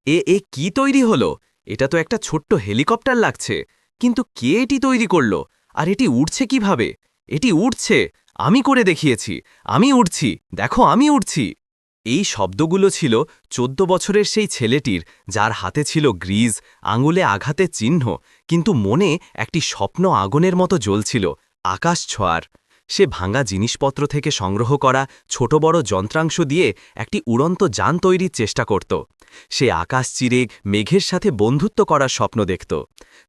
এ কি তৈরি হলো? এটা তো একটা ছোট্ট হেলিকপ্টার লাগছে, কিন্তু কে এটি তৈরি করলো? আর এটি উড়ছে কিভাবে? এটি উড়ছে! আমি করে দেখিয়েছি, আমি উড়ছি, দেখো আমি উড়ছি। এই শব্দগুলো ছিল ১৪ বছরের সেই ছেলেটির, যার হাতে ছিল গ্রিজ, আঙুলে আঘাতের চিহ্ন, কিন্তু মনে একটি স্বপ্ন আগুনের মতো জ্বলছিল, আকাশ ছোঁয়ার। সে ভাঙা জিনিসপত্র থেকে সংগ্রহ করা ছোট বড় যন্ত্রাংশ দিয়ে একটি উড়ন্ত যান তৈরির চেষ্টা করত। সে আকাশ চিরে মেঘের সাথে বন্ধুত্ব করার স্বপ্ন দেখত।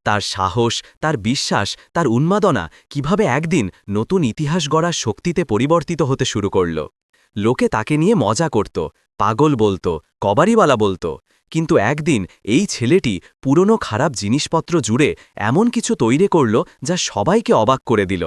তার সাহস, তার বিশ্বাস, তার উন্মাদনা কিভাবে একদিন নতুন ইতিহাস গড়ার শক্তিতে পরিবর্তিত হতে শুরু করল। লোকে তাকে নিয়ে মজা করত, পাগল বলতো, কবাড়িওয়ালা বলতো, কিন্তু একদিন এই ছেলেটি পুরনো খারাপ জিনিসপত্র জুড়ে এমন কিছু তৈরি করল যা সবাইকে অবাক করে দিল।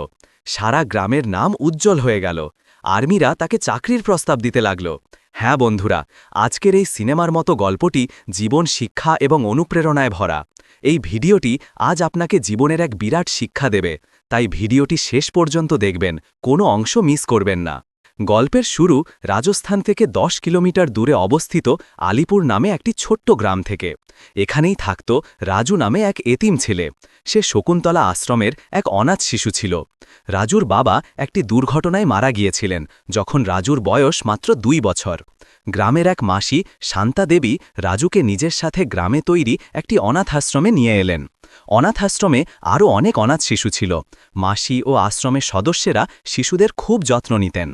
সারা গ্রামের নাম উজ্জ্বল হয়ে গেল। আর্মিরা তাকে চাকরির প্রস্তাব দিতে লাগল। হ্যাঁ বন্ধুরা, আজকের এই সিনেমার মতো গল্পটি জীবন শিক্ষা এবং অনুপ্রেরণায় ভরা। এই ভিডিওটি আজ আপনাকে জীবনের এক বিরাট শিক্ষা দেবে, তাই ভিডিওটি শেষ পর্যন্ত দেখবেন, কোনো অংশ মিস করবেন না। গল্পের শুরু রাজস্থান থেকে ১০ কিলোমিটার দূরে অবস্থিত আলিপুর নামে একটি ছোট্ট গ্রাম থেকে। এখানেই থাকত রাজু নামে এক এতিম ছেলে। সে শকুন্তলা আশ্রমের এক অনাথ শিশু ছিল। রাজুর বাবা একটি দুর্ঘটনায় মারা গিয়েছিলেন যখন রাজুর বয়স মাত্র ২ বছর। গ্রামের এক মাসি শান্তা দেবী রাজুকে নিজের সাথে গ্রামে তৈরি একটি অনাথাশ্রমে নিয়ে এলেন। অনাথাশ্রমে আরও অনেক অনাথ শিশু ছিল। মাসি ও আশ্রমের সদস্যেরা শিশুদের খুব যত্ন নিতেন।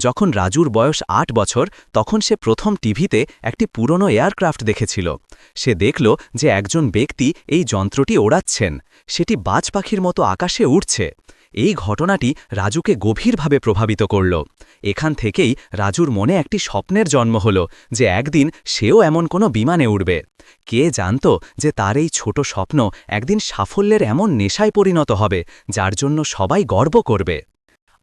যখন রাজুর বয়স ৮ বছর, তখন সে প্রথম টিভিতে একটি পুরনো এয়ারক্রাফট দেখেছিল। সে দেখল যে একজন ব্যক্তি এই যন্ত্রটি ওড়াচ্ছেন। সেটি বাজ পাখির মতো আকাশে উড়ছে। এই ঘটনাটি রাজুকে গভীরভাবে প্রভাবিত করল। এখান থেকেই রাজুর মনে একটি স্বপ্নের জন্ম হল যে একদিন সেও এমন কোনো বিমানে উড়বে। কে জানত যে তার এই ছোট স্বপ্ন একদিন সাফল্যের এমন নেশায় পরিণত হবে যার জন্য সবাই গর্ব করবে।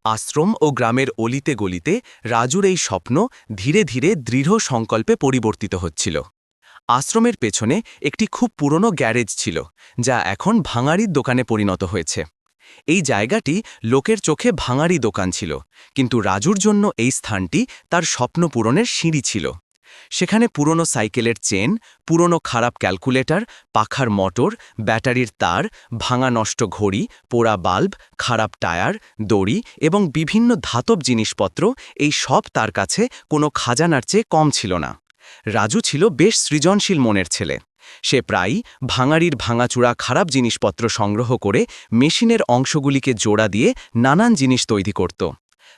আশ্রম ও গ্রামের অলিতে গলিতে রাজুর এই স্বপ্ন ধীরে ধীরে দৃঢ় সংকল্পে পরিবর্তিত হচ্ছিল। আশ্রমের পেছনে একটি খুব পুরনো গ্যারেজ ছিল, যা এখন ভাঙাড়ির দোকানে পরিণত হয়েছে। এই জায়গাটি লোকের চোখে ভাঙাড়ি দোকান ছিল, কিন্তু রাজুর জন্য এই স্থানটি তার স্বপ্ন পূরণের সিঁড়ি ছিল। সেখানে পুরনো সাইকেলের চেন, পুরনো খারাপ ক্যালকুলেটর, পাখার মোটর, ব্যাটারির তার, ভাঙা নষ্ট ঘড়ি, পোড়া বাল্ব, খারাপ টায়ার, দড়ি এবং বিভিন্ন ধাতব জিনিসপত্র, এই সব তার কাছে কোনো খাজানার চেয়ে কম ছিল না। রাজু ছিল বেশ সৃজনশীল মনের ছেলে। সে প্রায়ই ভাঙাড়ির ভাঙাচূড়া খারাপ জিনিসপত্র সংগ্রহ করে মেশিনের অংশগুলিকে জোড়া দিয়ে নানান জিনিস তৈরি করত।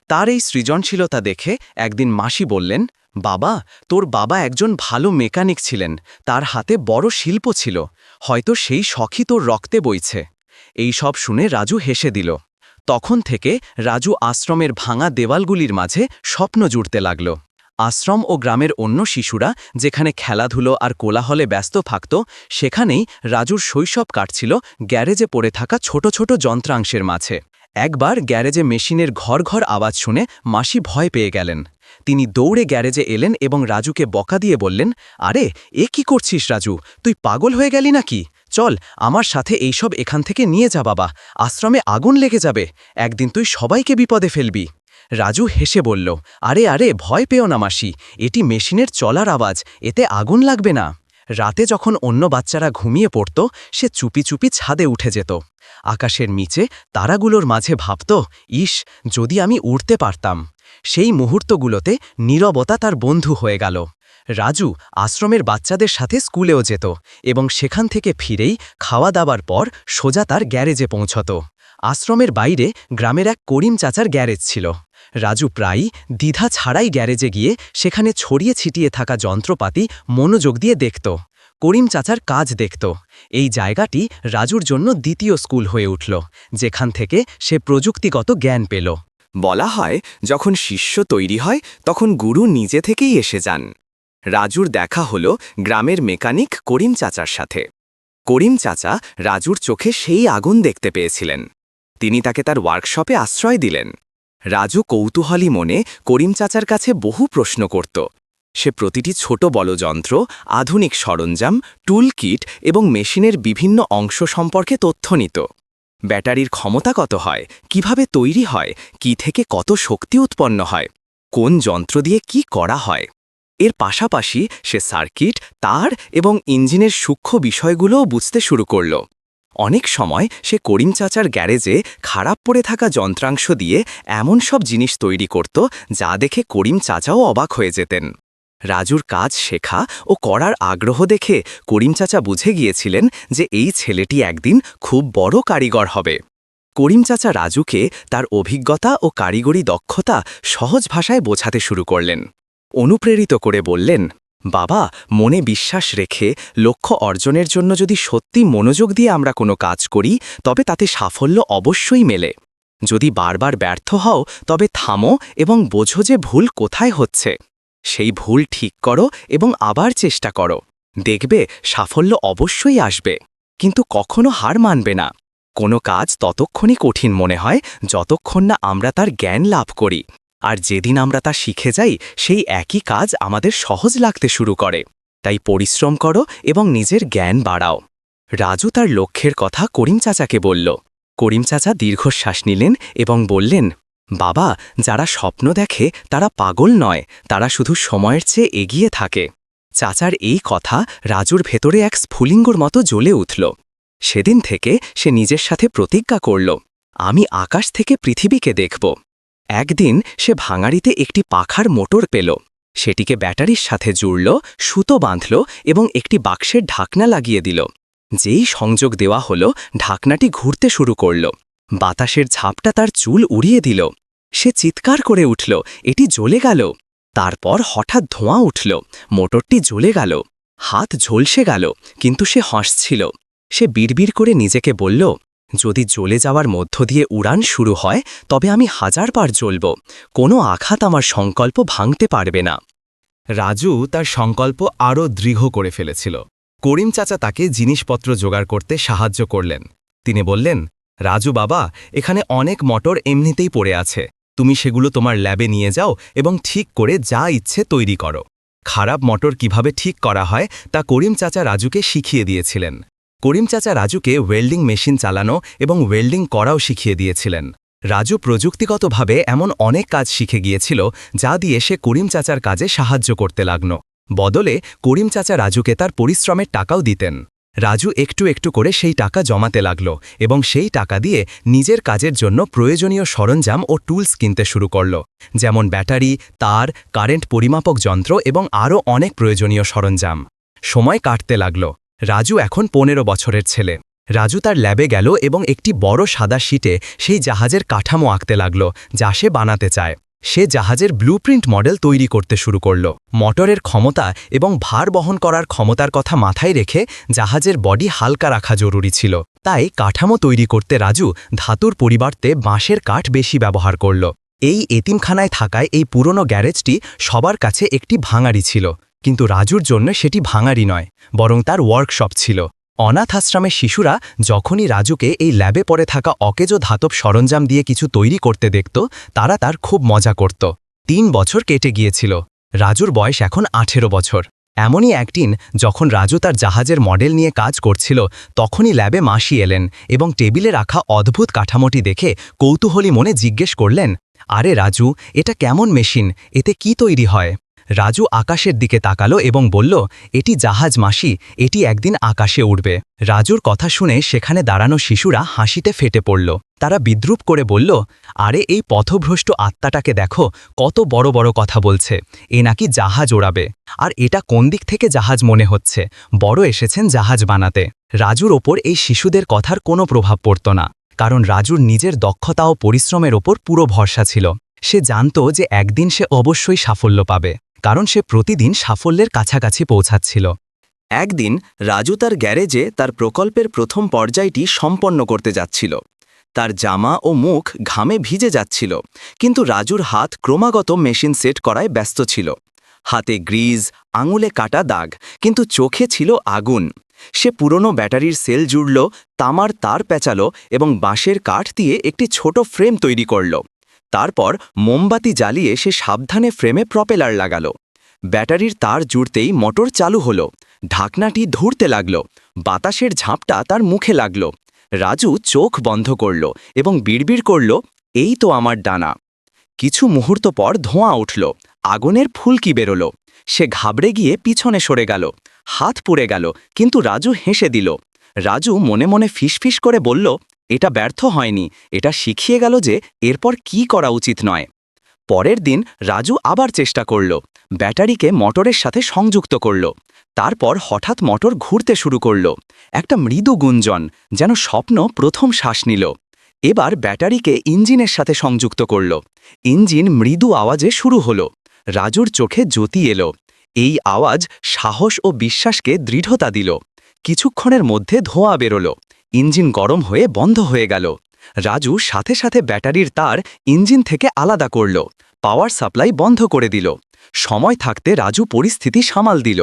তার এই সৃজনশীলতা দেখে একদিন মাসি বললেন, বাবা, তোর বাবা একজন ভালো মেকানিক ছিলেন, তার হাতে বড় শিল্প ছিল, হয়তো সেই শখই তোর রক্তে বইছে। এই সব শুনে রাজু হেসে দিল। তখন থেকে রাজু আশ্রমের ভাঙা দেওয়ালগুলির মাঝে স্বপ্ন জুড়তে লাগল। আশ্রম ও গ্রামের অন্য শিশুরা যেখানে খেলাধুলো আর কোলাহলে ব্যস্ত থাকত, সেখানেই রাজুর শৈশব কাটছিল গ্যারেজে পড়ে থাকা ছোট ছোট যন্ত্রাংশের মাঝে। একবার গ্যারেজে মেশিনের ঘর ঘর আওয়াজ শুনে মাসি ভয় পেয়ে গেলেন। তিনি দৌড়ে গ্যারেজে এলেন এবং রাজুকে বকা দিয়ে বললেন, আরে এ কি করছিস রাজু, তুই পাগল হয়ে গেলি নাকি? চল আমার সাথে এইসব এখান থেকে নিয়ে যা বাবা, আশ্রমে আগুন লেগে যাবে, একদিন তুই সবাইকে বিপদে ফেলবি। রাজু হেসে বলল, আরে আরে ভয় পেও না মাসি, এটি মেশিনের চলার আওয়াজ, এতে আগুন লাগবে না। রাতে যখন অন্য বাচ্চারা ঘুমিয়ে পড়ত, সে চুপি চুপি ছাদে উঠে যেত। আকাশের নিচে তারাগুলোর মাঝে ভাবত, ইস, যদি আমি উড়তে পারতাম। সেই মুহূর্তগুলোতে নীরবতা তার বন্ধু হয়ে গেল। রাজু আশ্রমের বাচ্চাদের সাথে স্কুলেও যেত এবং সেখান থেকে ফিরেই খাওয়া দাওয়ার পর সোজা তার গ্যারেজে পৌঁছত। আশ্রমের বাইরে গ্রামের এক করিম চাচার গ্যারেজ ছিল। রাজু প্রায়ই দ্বিধা ছাড়াই গ্যারেজে গিয়ে সেখানে ছড়িয়ে ছিটিয়ে থাকা যন্ত্রপাতি মনোযোগ দিয়ে দেখত। করিম চাচার কাজ দেখত। এই জায়গাটি রাজুর জন্য দ্বিতীয় স্কুল হয়ে উঠল, যেখান থেকে সে প্রযুক্তিগত জ্ঞান পেল। বলা হয়, যখন শিষ্য তৈরি হয় তখন গুরু নিজে থেকেই এসে যান। রাজুর দেখা হল গ্রামের মেকানিক করিম চাচার সাথে। করিম চাচা রাজুর চোখে সেই আগুন দেখতে পেয়েছিলেন। তিনি তাকে তার ওয়ার্কশপে আশ্রয় দিলেন। রাজু কৌতূহলী মনে করিম চাচার কাছে বহু প্রশ্ন করত। সে প্রতিটি ছোট বলযন্ত্র, আধুনিক সরঞ্জাম, টুল কিট এবং মেশিনের বিভিন্ন অংশ সম্পর্কে তথ্য নিত। ব্যাটারির ক্ষমতা কত হয়, কিভাবে তৈরি হয়, কি থেকে কত শক্তি উৎপন্ন হয়, কোন যন্ত্র দিয়ে কি করা হয়, এর পাশাপাশি সে সার্কিট, তার এবং ইঞ্জিনের সূক্ষ্ম বিষয়গুলোও বুঝতে শুরু করল। অনেক সময় সে করিম চাচার গ্যারেজে খারাপ পড়ে থাকা যন্ত্রাংশ দিয়ে এমন সব জিনিস তৈরি করত যা দেখে করিম চাচাও অবাক হয়ে যেতেন। রাজুর কাজ শেখা ও করার আগ্রহ দেখে করিম চাচা বুঝে গিয়েছিলেন যে এই ছেলেটি একদিন খুব বড় কারিগর হবে। করিম চাচা রাজুকে তার অভিজ্ঞতা ও কারিগরি দক্ষতা সহজ ভাষায় বোঝাতে শুরু করলেন। অনুপ্রেরিত করে বললেন, বাবা, মনে বিশ্বাস রেখে লক্ষ্য অর্জনের জন্য যদি সত্যি মনোযোগ দিয়ে আমরা কোনো কাজ করি তবে তাতে সাফল্য অবশ্যই মেলে। যদি বারবার ব্যর্থ হও তবে থামো এবং বোঝো যে ভুল কোথায় হচ্ছে। সেই ভুল ঠিক করো এবং আবার চেষ্টা করো। দেখবে সাফল্য অবশ্যই আসবে, কিন্তু কখনো হার মানবে না। কোনো কাজ ততক্ষণই কঠিন মনে হয় যতক্ষণ না আমরা তার জ্ঞান লাভ করি, আর যেদিন আমরা তা শিখে যাই সেই একই কাজ আমাদের সহজ লাগতে শুরু করে। তাই পরিশ্রম করো এবং নিজের জ্ঞান বাড়াও। রাজু তার লক্ষ্যের কথা করিম চাচাকে বলল। করিম চাচা দীর্ঘশ্বাস নিলেন এবং বললেন, বাবা, যারা স্বপ্ন দেখে তারা পাগল নয়, তারা শুধু সময়ের চেয়ে এগিয়ে থাকে। চাচার এই কথা রাজুর ভেতরে এক স্ফুলিঙ্গর মতো জ্বলে উঠল। সেদিন থেকে সে নিজের সাথে প্রতিজ্ঞা করল, আমি আকাশ থেকে পৃথিবীকে দেখব। একদিন সে ভাঙাড়িতে একটি পাখার মোটর পেল। সেটিকে ব্যাটারির সাথে জুড়ল, সুতো বাঁধল এবং একটি বাক্সের ঢাকনা লাগিয়ে দিল। যেই সংযোগ দেওয়া হলো, ঢাকনাটি ঘুরতে শুরু করল। বাতাসের ঝাপটা তার চুল উড়িয়ে দিল। সে চিৎকার করে উঠল, এটি জ্বলে গেল। তারপর হঠাৎ ধোঁয়া উঠল, মোটরটি জ্বলে গেল। হাত ঝলসে গেল, কিন্তু সে হাসছিল। সে বিড়বিড় করে নিজেকে বলল, যদি জ্বলে যাওয়ার মধ্য দিয়ে উড়ান শুরু হয় তবে আমি 1000 বার জ্বলব। কোনো আঘাত আমার সংকল্প ভাঙতে পারবে না। রাজু তার সংকল্প আরও দৃঢ় করে ফেলেছিল। করিম চাচা তাকে জিনিসপত্র জোগাড় করতে সাহায্য করলেন। তিনি বললেন, রাজু বাবা, এখানে অনেক মোটর এমনিতেই পড়ে আছে, তুমি সেগুলো তোমার ল্যাবে নিয়ে যাও এবং ঠিক করে যা ইচ্ছে তৈরি করো। খারাপ মোটর কিভাবে ঠিক করা হয় তা করিম চাচা রাজুকে শিখিয়ে দিয়েছিলেন। করিম চাচা রাজুকে ওয়েল্ডিং মেশিন চালানো এবং ওয়েল্ডিং করাও শিখিয়ে দিয়েছিলেন। রাজু প্রযুক্তিগতভাবে এমন অনেক কাজ শিখে গিয়েছিল যা দিয়ে সে করিম চাচার কাজে সাহায্য করতে লাগল। বদলে করিম চাচা রাজুকে তার পরিশ্রমের টাকাও দিতেন। রাজু একটু একটু করে সেই টাকা জমাতে লাগল এবং সেই টাকা দিয়ে নিজের কাজের জন্য প্রয়োজনীয় সরঞ্জাম ও টুলস কিনতে শুরু করল, যেমন ব্যাটারি, তার, কারেন্ট পরিমাপক যন্ত্র এবং আরও অনেক প্রয়োজনীয় সরঞ্জাম। সময় কাটতে লাগল। রাজু এখন 15 বছরের ছেলে। রাজু তার ল্যাবে গেল এবং একটি বড় সাদা শিটে সেই জাহাজের কাঠামো আঁকতে লাগল যা সে বানাতে চায়। সে জাহাজের ব্লুপ্রিন্ট মডেল তৈরি করতে শুরু করল। মোটরের ক্ষমতা এবং ভার বহন করার ক্ষমতার কথা মাথায় রেখে জাহাজের বডি হালকা রাখা জরুরি ছিল। তাই কাঠামো তৈরি করতে রাজু ধাতুর পরিবর্তে বাঁশের কাঠ বেশি ব্যবহার করল। এই এতিমখানায় থাকায় এই পুরনো গ্যারেজটি সবার কাছে একটি ভাঙাড়ি ছিল, কিন্তু রাজুর জন্য সেটি ভাঙাড়ি নয়, বরং তার ওয়ার্কশপ ছিল। অনাথ আশ্রমের শিশুরা যখনই রাজুকে এই ল্যাবে পড়ে থাকা অকেজো ধাতব সরঞ্জাম দিয়ে কিছু তৈরি করতে দেখত, তারা তার খুব মজা করত। 3 বছর কেটে গিয়েছিল। রাজুর বয়স এখন 18 বছর। এমনই একদিন যখন রাজু তার জাহাজের মডেল নিয়ে কাজ করছিল, তখনই ল্যাবে মাসি এলেন এবং টেবিলে রাখা অদ্ভুত কাঠামোটি দেখে কৌতূহলী মনে জিজ্ঞেস করলেন, আরে রাজু, এটা কেমন মেশিন? এতে কি তৈরি হয়? রাজু আকাশের দিকে তাকালো এবং বলল, এটি জাহাজ মাসি, এটি একদিন আকাশে উড়বে। রাজুর কথা শুনে সেখানে দাঁড়ানো শিশুরা হাসিতে ফেটে পড়ল। তারা বিদ্রূপ করে বলল, আরে এই পথভ্রষ্ট আত্মাটাকে দেখো, কত বড় বড় কথা বলছে। এ নাকি জাহাজ ওড়াবে। আর এটা কোন দিক থেকে জাহাজ মনে হচ্ছে? বড় এসেছেন জাহাজ বানাতে। রাজুর ওপর এই শিশুদের কথার কোনো প্রভাব পড়ত না, কারণ রাজুর নিজের দক্ষতা ও পরিশ্রমের ওপর পুরো ভরসা ছিল। সে জানত যে একদিন সে অবশ্যই সাফল্য পাবে, কারণ সে প্রতিদিন সাফল্যের কাছাকাছি পৌঁছাচ্ছিল। একদিন রাজু তার গ্যারেজে তার প্রকল্পের প্রথম পর্যায়টি সম্পন্ন করতে যাচ্ছিল। তার জামা ও মুখ ঘামে ভিজে যাচ্ছিল, কিন্তু রাজুর হাত ক্রমাগত মেশিন সেট করায় ব্যস্ত ছিল। হাতে গ্রিজ, আঙুলে কাটা দাগ, কিন্তু চোখে ছিল আগুন। সে পুরনো ব্যাটারির সেল জুড়ল, তামার তার পেঁচালো এবং বাঁশের কাঠ দিয়ে একটি ছোট ফ্রেম তৈরি করল। তারপর মোমবাতি জ্বালিয়ে সে সাবধানে ফ্রেমে প্রপেলার লাগালো। ব্যাটারির তার জুড়তেই মোটর চালু হলো। ঢাকনাটি ধুরতে লাগল। বাতাসের ঝাপটা তার মুখে লাগল। রাজু চোখ বন্ধ করল এবং বিড়বিড় করল, এই তো আমার ডানা। কিছু মুহূর্ত পর ধোঁয়া উঠল, আগুনের ফুলকি বেরোল। সে ঘাবড়ে গিয়ে পিছনে সরে গেল। হাত পুড়ে গেল, কিন্তু রাজু হেসে দিল। রাজু মনে মনে ফিসফিস করে বলল, এটা ব্যর্থ হয়নি, এটা শিখিয়ে গেল যে এরপর কি করা উচিত নয়। পরের দিন রাজু আবার চেষ্টা করল, ব্যাটারিকে মোটরের সাথে সংযুক্ত করল। তারপর হঠাৎ মোটর ঘুরতে শুরু করল। একটা মৃদু গুঞ্জন, যেন স্বপ্ন প্রথম শ্বাস নিল। এবার ব্যাটারিকে ইঞ্জিনের সাথে সংযুক্ত করল। ইঞ্জিন মৃদু আওয়াজে শুরু হলো। রাজুর চোখে জ্যোতি এলো। এই আওয়াজ সাহস ও বিশ্বাসকে দৃঢ়তা দিল। কিছুক্ষণের মধ্যে ধোঁয়া বেরোল। ইঞ্জিন গরম হয়ে বন্ধ হয়ে গেল। রাজু সাথে সাথে ব্যাটারির তার ইঞ্জিন থেকে আলাদা করল। পাওয়ার সাপ্লাই বন্ধ করে দিল। সময় থাকতে রাজু পরিস্থিতি সামাল দিল।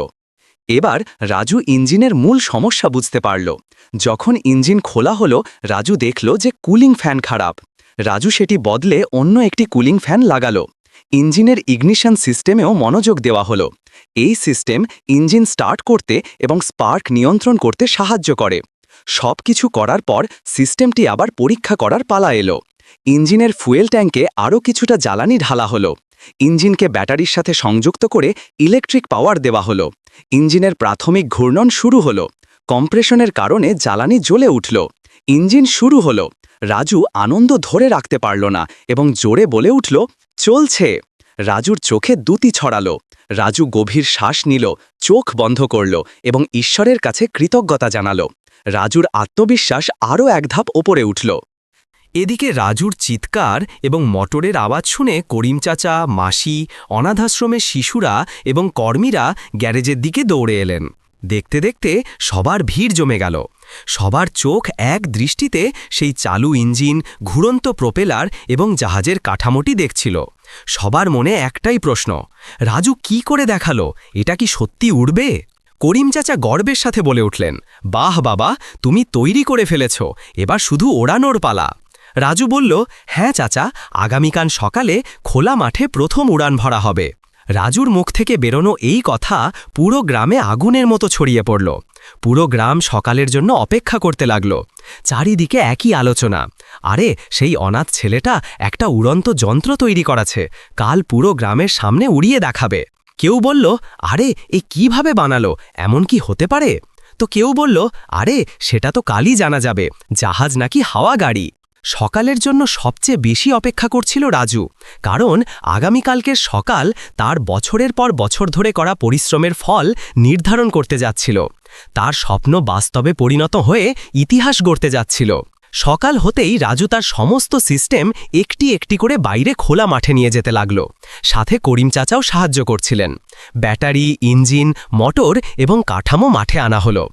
এবার রাজু ইঞ্জিনের মূল সমস্যা বুঝতে পারল। যখন ইঞ্জিন খোলা হলো, রাজু দেখল যে কুলিং ফ্যান খারাপ। রাজু সেটি বদলে অন্য একটি কুলিং ফ্যান লাগালো। ইঞ্জিনের ইগনিশন সিস্টেমেও মনোযোগ দেওয়া হলো। এই সিস্টেম ইঞ্জিন স্টার্ট করতে এবং স্পার্ক নিয়ন্ত্রণ করতে সাহায্য করে। সব কিছু করার পর সিস্টেমটি আবার পরীক্ষা করার পালা এলো। ইঞ্জিনের ফুয়েল ট্যাঙ্কে আরও কিছুটা জ্বালানি ঢালা হলো। ইঞ্জিনকে ব্যাটারির সাথে সংযুক্ত করে ইলেকট্রিক পাওয়ার দেওয়া হলো। ইঞ্জিনের প্রাথমিক ঘূর্ণন শুরু হলো। কম্প্রেশনের কারণে জ্বালানি জ্বলে উঠল। ইঞ্জিন শুরু হলো। রাজু আনন্দ ধরে রাখতে পারল না এবং জোরে বলে উঠল, চলছে। রাজুর চোখে দ্যুতি ছড়ালো। রাজু গভীর শ্বাস নিল, চোখ বন্ধ করল এবং ঈশ্বরের কাছে কৃতজ্ঞতা জানালো। রাজুর আত্মবিশ্বাস আরও এক ধাপ ওপরে উঠল। এদিকে রাজুর চিৎকার এবং মোটরের আওয়াজ শুনে করিম চাচা, মাসি, অনাথাশ্রমের শিশুরা এবং কর্মীরা গ্যারেজের দিকে দৌড়ে এলেন। দেখতে দেখতে সবার ভিড় জমে গেল। সবার চোখ এক দৃষ্টিতে সেই চালু ইঞ্জিন, ঘুরন্ত প্রোপেলার এবং জাহাজের কাঠামোটি দেখছিল। সবার মনে একটাই প্রশ্ন, রাজু কি করে দেখালো? এটা কি সত্যি উড়বে? করিম চাচা গর্বের সাথে বলে উঠলেন, বাহ বাবা, তুমি তৈরি করে ফেলেছ, এবার শুধু ওড়ানোর পালা। রাজু বলল, হ্যাঁ চাচা, আগামীকাল সকালে খোলা মাঠে প্রথম উড়ান ভরা হবে। রাজুর মুখ থেকে বেরোনো এই কথা পুরো গ্রামে আগুনের মতো ছড়িয়ে পড়ল। পুরো গ্রাম সকালের জন্য অপেক্ষা করতে লাগল। চারিদিকে একই আলোচনা, আরে সেই অনাথ ছেলেটা একটা উড়ন্ত যন্ত্র তৈরি করাছে, কাল পুরো গ্রামের সামনে উড়িয়ে দেখাবে। কেউ বলল, আরে এ কিভাবে বানালো, এমন কি হতে পারে? তো কেউ বলল, আরে সেটা তো কালই জানা যাবে, জাহাজ নাকি হাওয়া গাড়ি। সকালের জন্য সবচেয়ে বেশি অপেক্ষা করছিল রাজু, কারণ আগামীকালকের সকাল তার বছরের পর বছর ধরে করা পরিশ্রমের ফল নির্ধারণ করতে যাচ্ছিল। তার স্বপ্ন বাস্তবে পরিণত হয়ে ইতিহাস গড়তে যাচ্ছিল। সকাল হতেই রাজু তার সমস্ত সিস্টেম একটি একটি করে বাইরে খোলা মাঠে নিয়ে যেতে লাগল। সাথে করিম চাচাও সাহায্য করছিলেন। ব্যাটারি, ইঞ্জিন, মোটর এবং কাঠামো মাঠে আনা হলো।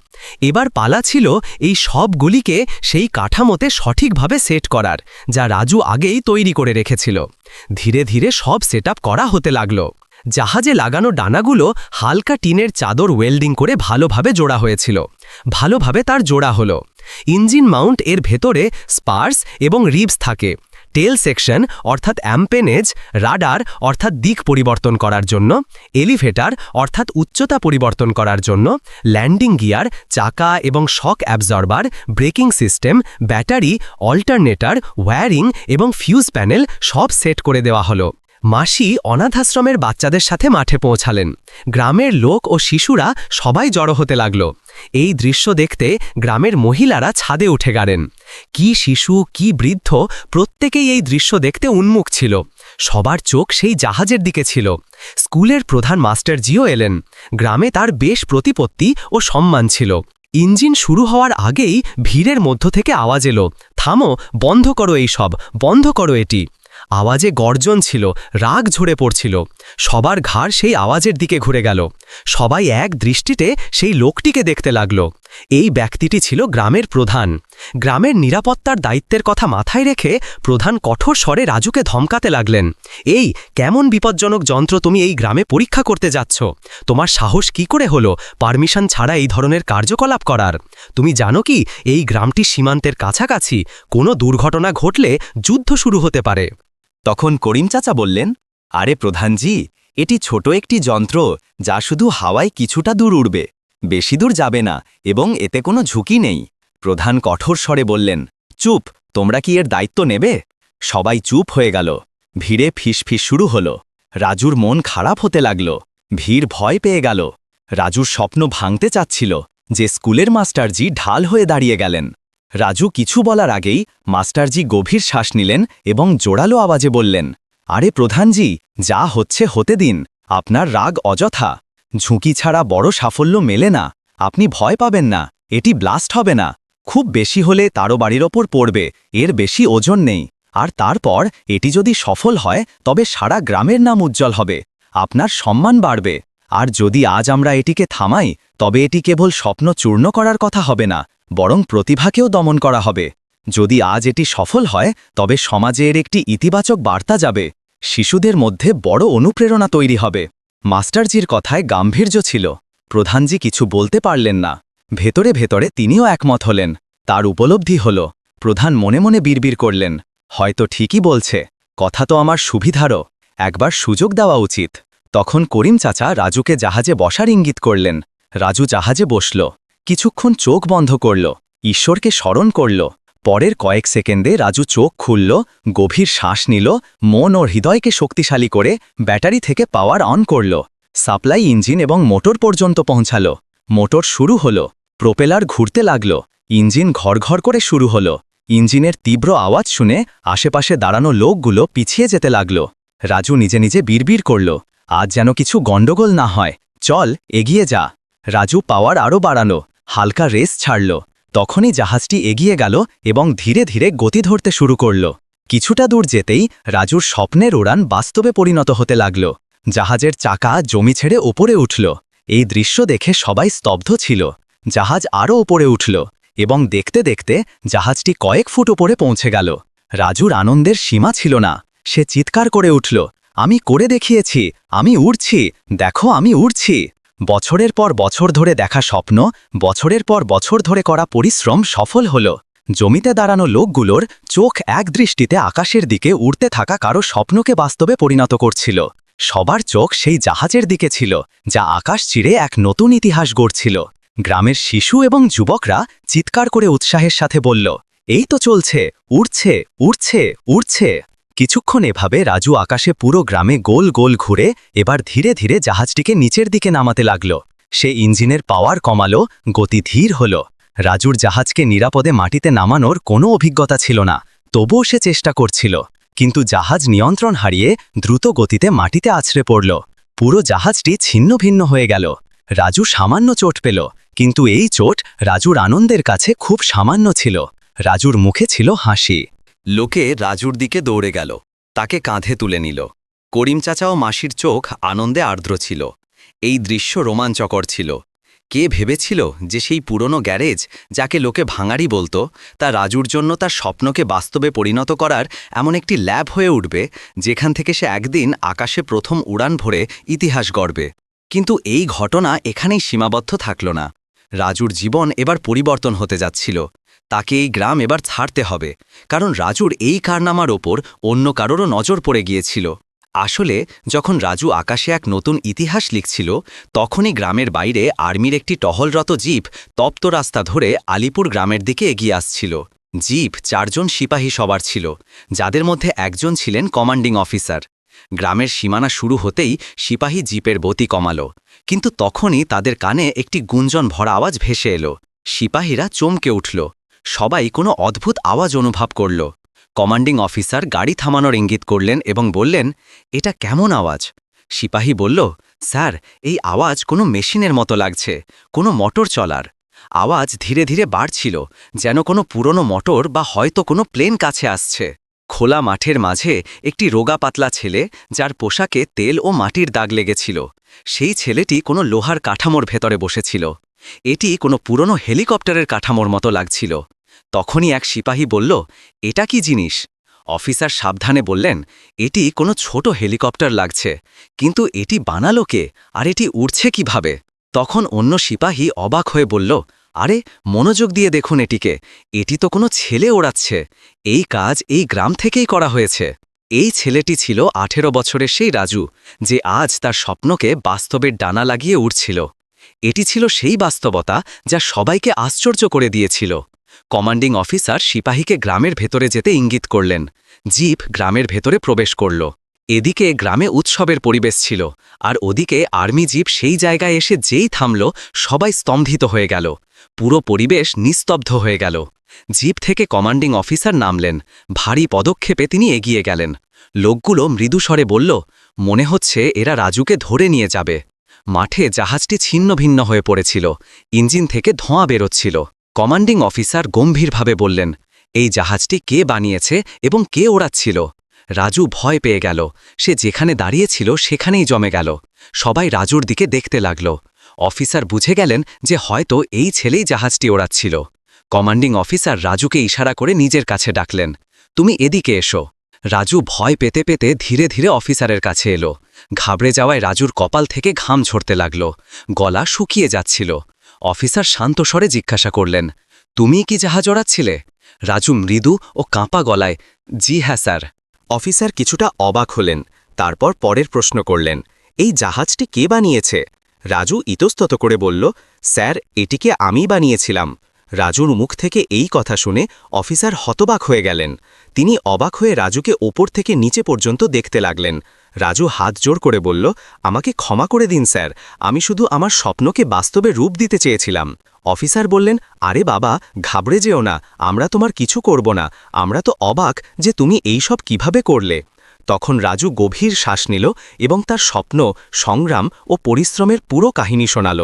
এবার পালা ছিল এই সবগুলিকে সেই কাঠামোতে সঠিকভাবে সেট করার, যা রাজু আগেই তৈরি করে রেখেছিল। ধীরে ধীরে সব সেটআপ করা হতে লাগল। জাহাজে লাগানো ডানাগুলো হালকা টিনের চাদর ওয়েল্ডিং করে ভালোভাবে জোড়া হয়েছিল। ভালোভাবে তার জোড়া হলো। ইঞ্জিন মাউন্ট এর ভেতরে স্পার্স এবং রিবস থাকে। টেল সেকশন অর্থাৎ অ্যাম্পেনেজ, রাডার অর্থাৎ দিক পরিবর্তন করার জন্য, এলিভেটর অর্থাৎ উচ্চতা পরিবর্তন করার জন্য, ল্যান্ডিং গিয়ার, চাকা এবং shock absorber, braking system, battery, alternator, wiring এবং ফিউজ প্যানেল সব সেট করে দেওয়া হলো। মাসি অনাথাশ্রমের বাচ্চাদের সাথে মাঠে পৌঁছালেন। গ্রামের লোক ও শিশুরা সবাই জড়ো হতে লাগল। এই দৃশ্য দেখতে গ্রামের মহিলারা ছাদে উঠে গেলেন। কি শিশু, কি বৃদ্ধ, প্রত্যেকেই এই দৃশ্য দেখতে উন্মুখ ছিল। সবার চোখ সেই জাহাজের দিকে ছিল। স্কুলের প্রধান মাস্টার জিও এলেন। গ্রামে তার বেশ প্রতিপত্তি ও সম্মান ছিল। ইঞ্জিন শুরু হওয়ার আগেই ভিড়ের মধ্য থেকে আওয়াজ এলো, থামো, বন্ধ করো এই সব, বন্ধ করো এটি। আওয়াজে গর্জন ছিল, রাগ ঝরে পড়ছিল। সবার ঘাড় সেই আওয়াজের দিকে ঘুরে গেল। সবাই এক দৃষ্টিতে সেই লোকটিকে দেখতে লাগল। এই ব্যক্তিটি ছিল গ্রামের প্রধান। গ্রামের নিরাপত্তার দায়িত্বের কথা মাথায় রেখে প্রধান কঠোর স্বরে রাজুকে ধমকাতে লাগলেন, এই কেমন বিপজ্জনক যন্ত্র তুমি এই গ্রামে পরীক্ষা করতে যাচ্ছ? তোমার সাহস কি করে হলো পারমিশন ছাড়া এই ধরনের কার্যকলাপ করার? তুমি জানো কি এই গ্রামটি সীমান্তের কাছাকাছি, কোনো দুর্ঘটনা ঘটলে যুদ্ধ শুরু হতে পারে। তখন করিম চাচা বললেন, আরে প্রধানজি, এটি ছোট একটি যন্ত্র যা শুধু হাওয়ায় কিছুটা দূর উড়বে, বেশি দূর যাবে না এবং এতে কোনো ঝুঁকি নেই। প্রধান কঠোর স্বরে বললেন, চুপ, তোমরা কি এর দায়িত্ব নেবে? সবাই চুপ হয়ে গেল। ভিড়ে ফিসফিস শুরু হলো। রাজুর মন খারাপ হতে লাগল। ভিড় ভয় পেয়ে গেল। রাজুর স্বপ্ন ভাঙতে চাচ্ছিল যে স্কুলের মাস্টারজি ঢাল হয়ে দাঁড়িয়ে গেলেন। রাজু কিছু বলার আগেই মাস্টারজি গভীর শ্বাস নিলেন এবং জোরালো আওয়াজে বললেন, আরে প্রধানজি, যা হচ্ছে হতে দিন, আপনার রাগ অযথা। ঝুঁকি ছাড়া বড় সাফল্য মেলে না। আপনি ভয় পাবেন না, এটি ব্লাস্ট হবে না। খুব বেশি হলে তারও বাড়ির ওপর পড়বে, এর বেশি ওজন নেই। আর তারপর এটি যদি সফল হয় তবে সারা গ্রামের নাম উজ্জ্বল হবে, আপনার সম্মান বাড়বে। আর যদি আজ আমরা এটিকে থামাই তবে এটি কেবল স্বপ্ন চূর্ণ করার কথা হবে না, বরং প্রতিভাকেও দমন করা হবে। যদি আজ এটি সফল হয় তবে সমাজে এর একটি ইতিবাচক বার্তা যাবে, শিশুদের মধ্যে বড় অনুপ্রেরণা তৈরি হবে। মাস্টারজির কথায় গাম্ভীর্য ছিল। প্রধানজি কিছু বলতে পারলেন না। ভেতরে ভেতরে তিনিও একমত হলেন। তার উপলব্ধি হল। প্রধান মনে মনে বিড়বিড় করলেন, হয়তো ঠিকই বলছে, কথা তো আমার সুবিধারও, একবার সুযোগ দেওয়া উচিত। তখন করিম চাচা রাজুকে জাহাজে বসার ইঙ্গিত করলেন। রাজু জাহাজে বসল, কিছুক্ষণ চোখ বন্ধ করল, ঈশ্বরকে স্মরণ করল। পরের কয়েক সেকেন্ডে রাজু চোখ খুলল, গভীর শ্বাস নিল, মন ও হৃদয়কে শক্তিশালী করে ব্যাটারি থেকে পাওয়ার অন করল। সাপ্লাই ইঞ্জিন এবং মোটর পর্যন্ত পৌঁছাল। মোটর শুরু হল, প্রোপেলার ঘুরতে লাগল, ইঞ্জিন ঘরঘর করে শুরু হল। ইঞ্জিনের তীব্র আওয়াজ শুনে আশেপাশে দাঁড়ানো লোকগুলো পিছিয়ে যেতে লাগল। রাজু নিজে নিজে বিড়বিড় করল, আজ যেন কিছু গণ্ডগোল না হয়, চল এগিয়ে যা। রাজু পাওয়ার আরও বাড়ানো, হালকা রেস ছাড়ল। তখনই জাহাজটি এগিয়ে গেল এবং ধীরে ধীরে গতি ধরতে শুরু করল। কিছুটা দূর যেতেই রাজুর স্বপ্নের উড়ান বাস্তবে পরিণত হতে লাগল। জাহাজের চাকা জমি ছেড়ে ওপরে উঠল। এই দৃশ্য দেখে সবাই স্তব্ধ ছিল। জাহাজ আরও ওপরে উঠল এবং দেখতে দেখতে জাহাজটি কয়েক ফুট ওপরে পৌঁছে গেল। রাজুর আনন্দের সীমা ছিল না। সে চিৎকার করে উঠল, আমি করে দেখিয়েছি, আমি উড়ছি, দেখো আমি উড়ছি। বছরের পর বছর ধরে দেখা স্বপ্ন, বছরের পর বছর ধরে করা পরিশ্রম সফল হল। জমিতে দাঁড়ানো লোকগুলোর চোখ এক দৃষ্টিতে আকাশের দিকে উড়তে থাকা কারো স্বপ্নকে বাস্তবে পরিণত করছিল। সবার চোখ সেই জাহাজের দিকে ছিল, যা আকাশ চিরে এক নতুন ইতিহাস গড়ছিল। গ্রামের শিশু এবং যুবকরা চিৎকার করে উৎসাহের সাথে বলল, এই তো চলছে, উড়ছে, উড়ছে, উড়ছে। কিছুক্ষণ এভাবে রাজু আকাশে পুরো গ্রামে গোল গোল ঘুরে এবার ধীরে ধীরে জাহাজটিকে নিচের দিকে নামাতে লাগল। সে ইঞ্জিনের পাওয়ার কমালো, গতি ধীর হল। রাজুর জাহাজকে নিরাপদে মাটিতে নামানোর কোনো অভিজ্ঞতা ছিল না, তবুও সে চেষ্টা করছিল। কিন্তু জাহাজ নিয়ন্ত্রণ হারিয়ে দ্রুত গতিতে মাটিতে আছড়ে পড়ল। পুরো জাহাজটি ছিন্ন ভিন্ন হয়ে গেল। রাজু সামান্য চোট পেল, কিন্তু এই চোট রাজুর আনন্দের কাছে খুব সামান্য ছিল। রাজুর মুখে ছিল হাসি। লোকে রাজুর দিকে দৌড়ে গেল, তাকে কাঁধে তুলে নিল। করিম চাচা ও মাসির চোখ আনন্দে আর্দ্র ছিল। এই দৃশ্য রোমাঞ্চকর ছিল। কে ভেবেছিল যে সেই পুরনো গ্যারেজ, যাকে লোকে ভাঙাড়ি বলতো, তা রাজুর জন্য তার স্বপ্নকে বাস্তবে পরিণত করার এমন একটি ল্যাব হয়ে উঠবে, যেখান থেকে সে একদিন আকাশে প্রথম উড়ান ভরে ইতিহাস গড়বে। কিন্তু এই ঘটনা এখানেই সীমাবদ্ধ থাকল না। রাজুর জীবন এবার পরিবর্তন হতে যাচ্ছিল। তাকে এই গ্রাম এবার ছাড়তে হবে, কারণ রাজুর এই কারনামার ওপর অন্য কারোরও নজর পড়ে গিয়েছিল। আসলে যখন রাজু আকাশে এক নতুন ইতিহাস লিখছিল, তখনই গ্রামের বাইরে আর্মির একটি টহলরত জিপ তপ্ত রাস্তা ধরে আলিপুর গ্রামের দিকে এগিয়ে আসছিল। জিপ 4 জন সিপাহী সবার ছিল, যাদের মধ্যে একজন ছিলেন কমান্ডিং অফিসার। গ্রামের সীমানা শুরু হতেই সিপাহী জিপের গতি কমালো, কিন্তু তখনই তাদের কানে একটি গুঞ্জন ভরা আওয়াজ ভেসে এলো। সিপাহীরা চমকে উঠল। সবাই কোনো অদ্ভুত আওয়াজ অনুভব করল। কমান্ডিং অফিসার গাড়ি থামানোর ইঙ্গিত করলেন এবং বললেন, এটা কেমন আওয়াজ? সিপাহী বলল, স্যার, এই আওয়াজ কোনো মেশিনের মতো লাগছে, কোনো মোটর চলার। আওয়াজ ধীরে ধীরে বাড়ছিল, যেন কোনো পুরনো মোটর বা হয়তো কোনো প্লেন কাছে আসছে। খোলা মাঠের মাঝে একটি রোগা পাতলা ছেলে, যার পোশাকে তেল ও মাটির দাগ লেগেছিল। সেই ছেলেটি কোনো লোহার কাঠামোর ভেতরে বসেছিল। এটি কোনো পুরনো হেলিকপ্টারের কাঠামোর মতো লাগছিল। তখনই এক সিপাহী বলল, এটা কি জিনিস? অফিসার সাবধানে বললেন, এটি কোনো ছোট হেলিকপ্টার লাগছে, কিন্তু এটি বানালো কে, আর এটি উড়ছে কিভাবে? তখন অন্য সিপাহী অবাক হয়ে বলল, আরে মনোযোগ দিয়ে দেখুন এটিকে, এটি তো কোনো ছেলে ওড়াচ্ছে। এই কাজ এই গ্রাম থেকেই করা হয়েছে। এই ছেলেটি ছিল 18 বছরের সেই রাজু, যে আজ তার স্বপ্নকে বাস্তবের ডানা লাগিয়ে উড়ছিল। এটি ছিল সেই বাস্তবতা যা সবাইকে আশ্চর্য করে দিয়েছিল। কমান্ডিং অফিসার সিপাহীকে গ্রামের ভেতরে যেতে ইঙ্গিত করলেন। জিপ গ্রামের ভেতরে প্রবেশ করল। এদিকে গ্রামে উৎসবের পরিবেশ ছিল, আর ওদিকে আর্মি জিপ সেই জায়গায় এসে যেই থামল, সবাই স্তম্ভিত হয়ে গেল। পুরো পরিবেশ নিস্তব্ধ হয়ে গেল। জিপ থেকে কমান্ডিং অফিসার নামলেন। ভারী পদক্ষেপে তিনি এগিয়ে গেলেন। লোকগুলো মৃদুস্বরে বলল, মনে হচ্ছে এরা রাজুকে ধরে নিয়ে যাবে। মাঠে জাহাজটি ছিন্ন ভিন্ন হয়ে পড়েছিল। ইঞ্জিন থেকে ধোঁয়া বেরোচ্ছিল। কমান্ডিং অফিসার গম্ভীরভাবে বললেন, এই জাহাজটি কে বানিয়েছে এবং কে ওড়াচ্ছিল? রাজু ভয় পেয়ে গেল। সে যেখানে দাঁড়িয়েছিল সেখানেই জমে গেল। সবাই রাজুর দিকে দেখতে লাগল। অফিসার বুঝে গেলেন যে হয়তো এই ছেলেই জাহাজটি ওড়াচ্ছিল। কমান্ডিং অফিসার রাজুকে ইশারা করে নিজের কাছে ডাকলেন, তুমি এদিকে এসো। রাজু ভয় পেতে পেতে ধীরে ধীরে অফিসারের কাছে এলো। ঘাবড়ে যাওয়ায় রাজুর কপাল থেকে ঘাম ঝরতে লাগল। গলা শুকিয়ে যাচ্ছিল। অফিসার শান্ত স্বরে জিজ্ঞাসা করলেন, তুমি কি জাহাজ ওড়াচ্ছিলে? রাজু মৃদু ও কাঁপা গলায়, জি হ্যাঁ স্যার। অফিসার কিছুটা অবাক হলেন। তারপর পরের প্রশ্ন করলেন, এই জাহাজটি কে বানিয়েছে? রাজু ইতস্তত করে বলল, স্যার, এটিকে আমিই বানিয়েছিলাম। রাজুর মুখ থেকে এই কথা শুনে অফিসার হতবাক হয়ে গেলেন। তিনি অবাক হয়ে রাজুকে ওপর থেকে নিচে পর্যন্ত দেখতে লাগলেন। রাজু হাত জোড় করে বলল, আমাকে ক্ষমা করে দিন স্যার, আমি শুধু আমার স্বপ্নকে বাস্তবে রূপ দিতে চেয়েছিলাম। অফিসার বললেন, আরে বাবা, ঘাবড়ে যেও না, আমরা তোমার কিছু করব না, আমরা তো অবাক যে তুমি এই সব কিভাবে করলে। তখন রাজু গভীর শ্বাস নিল এবং তার স্বপ্ন, সংগ্রাম ও পরিশ্রমের পুরো কাহিনী শোনাল।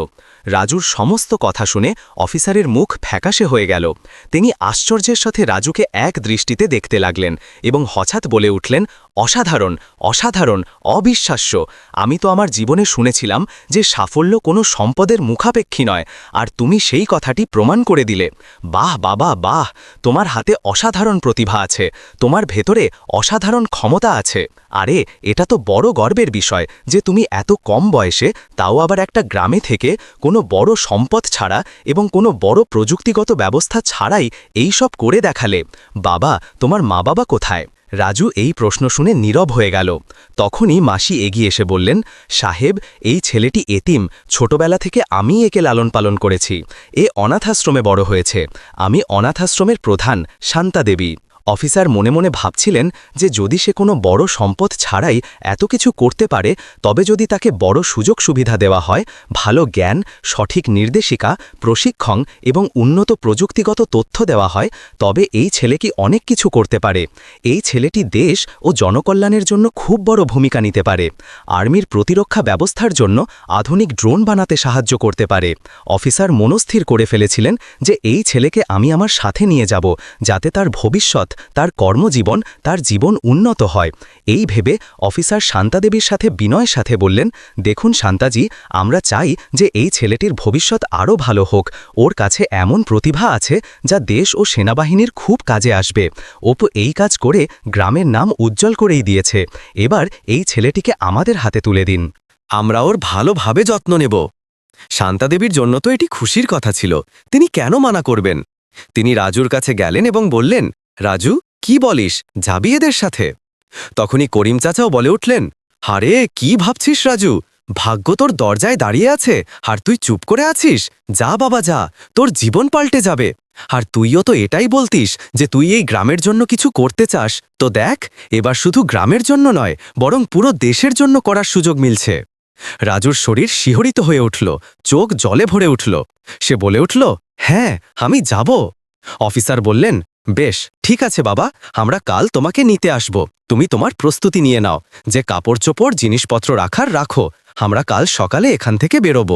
রাজুর সমস্ত কথা শুনে অফিসারের মুখ ফ্যাকাশে হয়ে গেল। তিনি আশ্চর্যের সাথে রাজুকে এক দৃষ্টিতে দেখতে লাগলেন এবং হঠাৎ বলে উঠলেন, অসাধারণ, অসাধারণ, অবিশ্বাস্য। আমি তো আমার জীবনে শুনেছিলাম যে সাফল্য কোনো সম্পদের মুখাপেক্ষী নয়, আর তুমি সেই কথাটি প্রমাণ করে দিলে। বাহ বাবা বাহ, তোমার হাতে অসাধারণ প্রতিভা আছে, তোমার ভেতরে অসাধারণ ক্ষমতা আছে। আরে, এটা তো বড় গর্বের বিষয় যে তুমি এত কম বয়সে, তাও আবার একটা গ্রামে থেকে, কোনো বড় সম্পদ ছাড়া এবং কোনো বড় প্রযুক্তিগত ব্যবস্থা ছাড়াই এই সব করে দেখালে। বাবা, তোমার মা বাবা কোথায়? রাজু এই প্রশ্ন শুনে নীরব হয়ে গেল। তখনই মাসি এগিয়ে এসে বললেন, সাহেব, এই ছেলেটি এতিম, ছোটবেলা থেকে আমি একে লালন পালন করেছি। এ অনাথাশ্রমে বড় হয়েছে। আমি অনাথাশ্রমের প্রধান, শান্তা দেবী। অফিসার মনে মনে ভাবছিলেন যে যদি সে কোনো বড় সম্পদ ছাড়াই এত কিছু করতে পারে, তবে যদি তাকে বড় সুযোগ সুবিধা দেওয়া হয়, ভালো জ্ঞান, সঠিক নির্দেশিকা, প্রশিক্ষণ এবং উন্নত প্রযুক্তিগত তথ্য দেওয়া হয়, তবে এই ছেলে কি অনেক কিছু করতে পারে। এই ছেলেটি দেশ ও জনকল্যাণের জন্য খুব বড় ভূমিকা নিতে পারে। আর্মির প্রতিরক্ষা ব্যবস্থার জন্য আধুনিক ড্রোন বানাতে সাহায্য করতে পারে। অফিসার মনস্থির করে ফেলেছিলেন যে এই ছেলেকে আমি আমার সাথে নিয়ে যাব, যাতে তার ভবিষ্যৎ, তার কর্মজীবন, তার জীবন উন্নত হয়। এই ভেবে অফিসার শান্তাদেবীর সাথে বিনয়ের সাথে বললেন, দেখুন শান্তাজি, আমরা চাই যে এই ছেলেটির ভবিষ্যৎ আরও ভালো হোক। ওর কাছে এমন প্রতিভা আছে যা দেশ ও সেনাবাহিনীর খুব কাজে আসবে। ওপো এই কাজ করে গ্রামের নাম উজ্জ্বল করেই দিয়েছে। এবার এই ছেলেটিকে আমাদের হাতে তুলে দিন। আমরা ওর ভালোভাবে যত্ন নেব। শান্তাদেবীর জন্য তো এটি খুশির কথা ছিল, তিনি কেন মানা করবেন? তিনি রাজুর কাছে গেলেন এবং বললেন, রাজু, কি বলিস, যাবি এদের সাথে? তখনই করিম চাচাও বলে উঠলেন, হারে, কি ভাবছিস রাজু? ভাগ্য তোর দরজায় দাঁড়িয়ে আছে, আর তুই চুপ করে আছিস? যা বাবা যা, তোর জীবন পাল্টে যাবে। আর তুইও তো এটাই বলতিস যে তুই এই গ্রামের জন্য কিছু করতে চাস। তো দেখ, এবার শুধু গ্রামের জন্য নয়, বরং পুরো দেশের জন্য করার সুযোগ মিলছে। রাজুর শরীর শিহরিত হয়ে উঠল, চোখ জলে ভরে উঠল। সে বলে উঠল, হ্যাঁ, আমি যাব। অফিসার বললেন, বেশ, ঠিক আছে বাবা, আমরা কাল তোমাকে নিতে আসব। তুমি তোমার প্রস্তুতি নিয়ে নাও, যে কাপড় চোপড় জিনিসপত্র রাখার রাখো, আমরা কাল সকালে এখান থেকে বেরোব।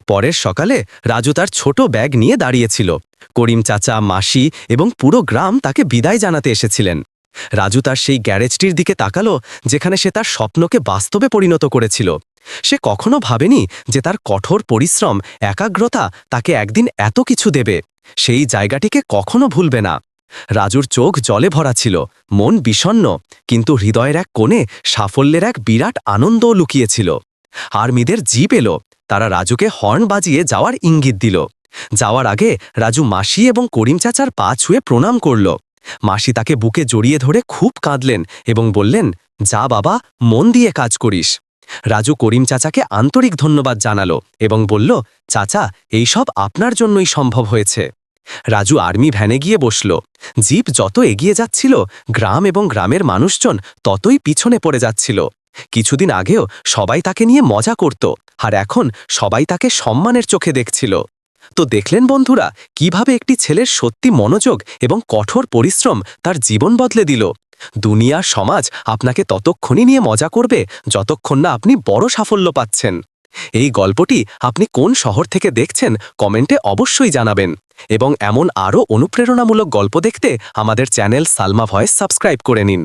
পরের সকালে রাজু তার ছোট ব্যাগ নিয়ে দাঁড়িয়েছিল। করিম চাচা, মাসি এবং পুরো গ্রাম তাকে বিদায় জানাতে এসেছিলেন। রাজু তার সেই গ্যারেজটির দিকে তাকালো, যেখানে সে তার স্বপ্নকে বাস্তবে পরিণত করেছিল। সে কখনো ভাবেনি যে তার কঠোর পরিশ্রম, একাগ্রতা তাকে একদিন এত কিছু দেবে। সেই জায়গাটিকে কখনো ভুলবে না। রাজুর চোখ জলে ভরা ছিল, মন বিষণ্ণ, কিন্তু হৃদয়ের এক কোণে সাফল্যের এক বিরাট আনন্দও লুকিয়েছিল। আর্মিদের জিপ এলো। তারা রাজুকে হর্ন বাজিয়ে যাওয়ার ইঙ্গিত দিল। যাওয়ার আগে রাজু মাসি এবং করিম চাচার পা ছুঁয়ে প্রণাম করল। মাসি তাকে বুকে জড়িয়ে ধরে খুব কাঁদলেন এবং বললেন, যা বাবা, মন দিয়ে কাজ করিস। রাজু করিম চাচাকে আন্তরিক ধন্যবাদ জানালো এবং বলল, চাচা, এইসব আপনার জন্যই সম্ভব হয়েছে। রাজু আর্মি ভ্যানে গিয়ে বসল। জিপ যত এগিয়ে যাচ্ছিল, গ্রাম এবং গ্রামের মানুষজন ততই পিছনে পড়ে যাচ্ছিল। কিছুদিন আগেও সবাই তাকে নিয়ে মজা করত, আর এখন সবাই তাকে সম্মানের চোখে দেখছিল। তো দেখলেন বন্ধুরা, কিভাবে একটি ছেলের সত্যি মনোযোগ এবং কঠোর পরিশ্রম তার জীবন বদলে দিল। দুনিয়ার সমাজ আপনাকে ততক্ষণই নিয়ে মজা করবে যতক্ষণ না আপনি বড় সাফল্য পাচ্ছেন। এই গল্পটি আপনি কোন শহর থেকে দেখছেন কমেন্টে অবশ্যই জানাবেন, এবং এমন আরও অনুপ্রেরণামূলক গল্প দেখতে আমাদের চ্যানেল সালমা ভয়েস সাবস্ক্রাইব করে নিন।